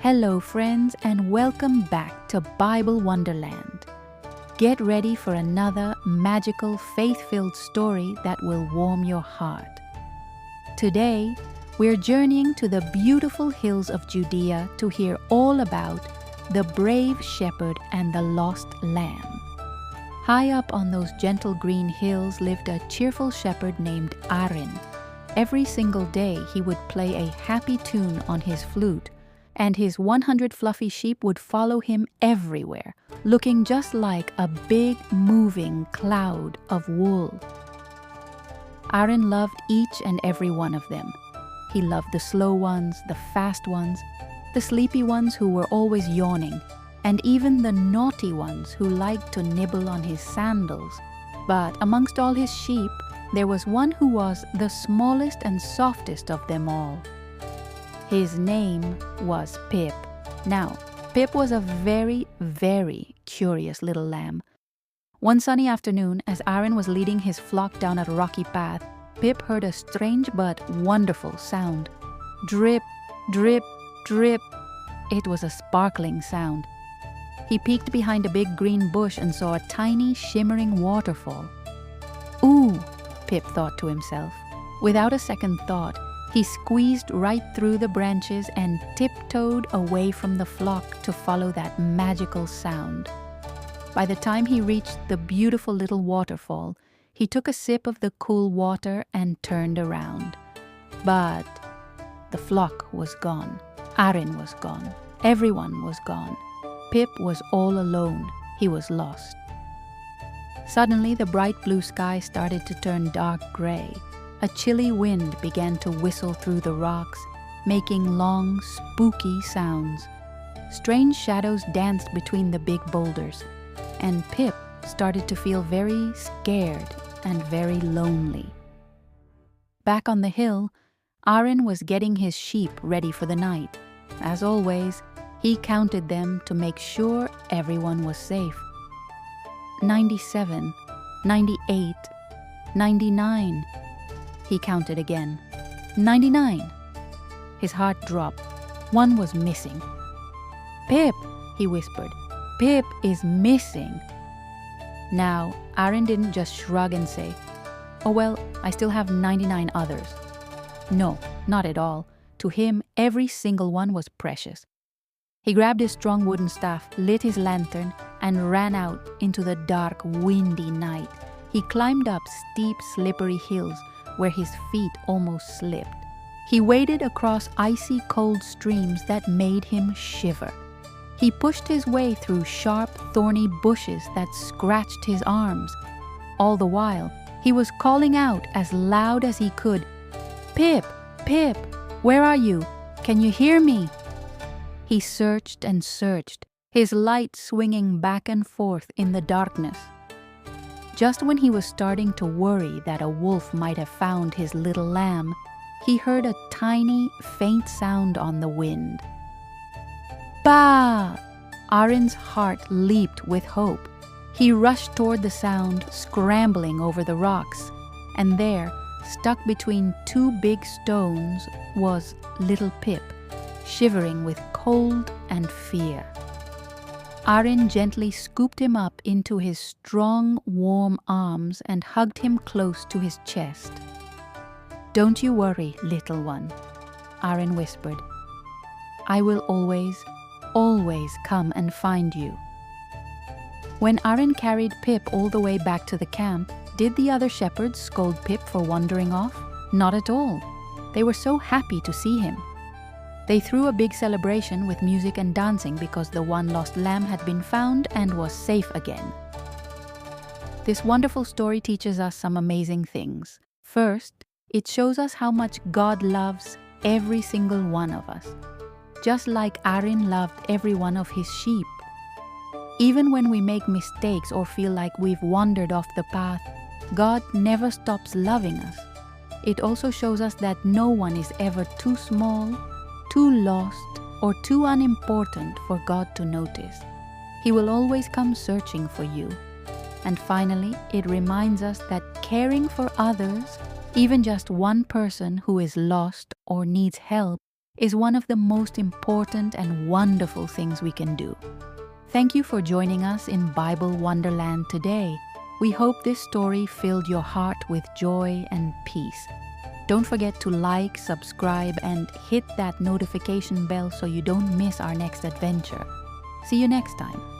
Hello friends, and welcome back to Bible Wonderland. Get ready for another magical, faith-filled story that will warm your heart. Today, we're journeying to the beautiful hills of Judea to hear all about the brave shepherd and the lost lamb. High up on those gentle green hills lived a cheerful shepherd named Aaron. Every single day he would play a happy tune on his flute, and his 100 fluffy sheep would follow him everywhere, looking just like a big moving cloud of wool. Aaron loved each and every one of them. He loved the slow ones, the fast ones, the sleepy ones who were always yawning, and even the naughty ones who liked to nibble on his sandals. But amongst all his sheep, there was one who was the smallest and softest of them all. His name was Pip. Now, Pip was a very, very curious little lamb. One sunny afternoon, as Aaron was leading his flock down a rocky path, Pip heard a strange but wonderful sound. Drip, drip, drip. It was a sparkling sound. He peeked behind a big green bush and saw a tiny, shimmering waterfall. Ooh, Pip thought to himself. Without a second thought, he squeezed right through the branches and tiptoed away from the flock to follow that magical sound. By the time he reached the beautiful little waterfall, he took a sip of the cool water and turned around. But the flock was gone. Aaron was gone. Everyone was gone. Pip was all alone. He was lost. Suddenly, the bright blue sky started to turn dark gray. A chilly wind began to whistle through the rocks, making long, spooky sounds. Strange shadows danced between the big boulders, and Pip started to feel very scared and very lonely. Back on the hill, Aaron was getting his sheep ready for the night. As always, he counted them to make sure everyone was safe. 97, 98, 99. He counted again. 99. His heart dropped. One was missing. Pip, he whispered. Pip is missing. Now, Aaron didn't just shrug and say, "Oh well, I still have 99 others." No, not at all. To him, every single one was precious. He grabbed his strong wooden staff, lit his lantern, and ran out into the dark, windy night. He climbed up steep, slippery hills where his feet almost slipped. He waded across icy cold streams that made him shiver. He pushed his way through sharp, thorny bushes that scratched his arms. All the while, he was calling out as loud as he could, "Pip, Pip, where are you? Can you hear me?" He searched and searched, his light swinging back and forth in the darkness. Just when he was starting to worry that a wolf might have found his little lamb, he heard a tiny, faint sound on the wind. Bah! Aaron's heart leaped with hope. He rushed toward the sound, scrambling over the rocks, and there, stuck between two big stones, was little Pip, shivering with cold and fear. Aaron gently scooped him up into his strong, warm arms and hugged him close to his chest. "Don't you worry, little one," Aaron whispered. "I will always, always come and find you." When Aaron carried Pip all the way back to the camp, did the other shepherds scold Pip for wandering off? Not at all. They were so happy to see him. They threw a big celebration with music and dancing because the one lost lamb had been found and was safe again. This wonderful story teaches us some amazing things. First, it shows us how much God loves every single one of us, just like Aaron loved every one of his sheep. Even when we make mistakes or feel like we've wandered off the path, God never stops loving us. It also shows us that no one is ever too small, too lost, or too unimportant for God to notice. He will always come searching for you. And finally, it reminds us that caring for others, even just one person who is lost or needs help, is one of the most important and wonderful things we can do. Thank you for joining us in Bible Wonderland today. We hope this story filled your heart with joy and peace. Don't forget to like, subscribe, and hit that notification bell so you don't miss our next adventure. See you next time.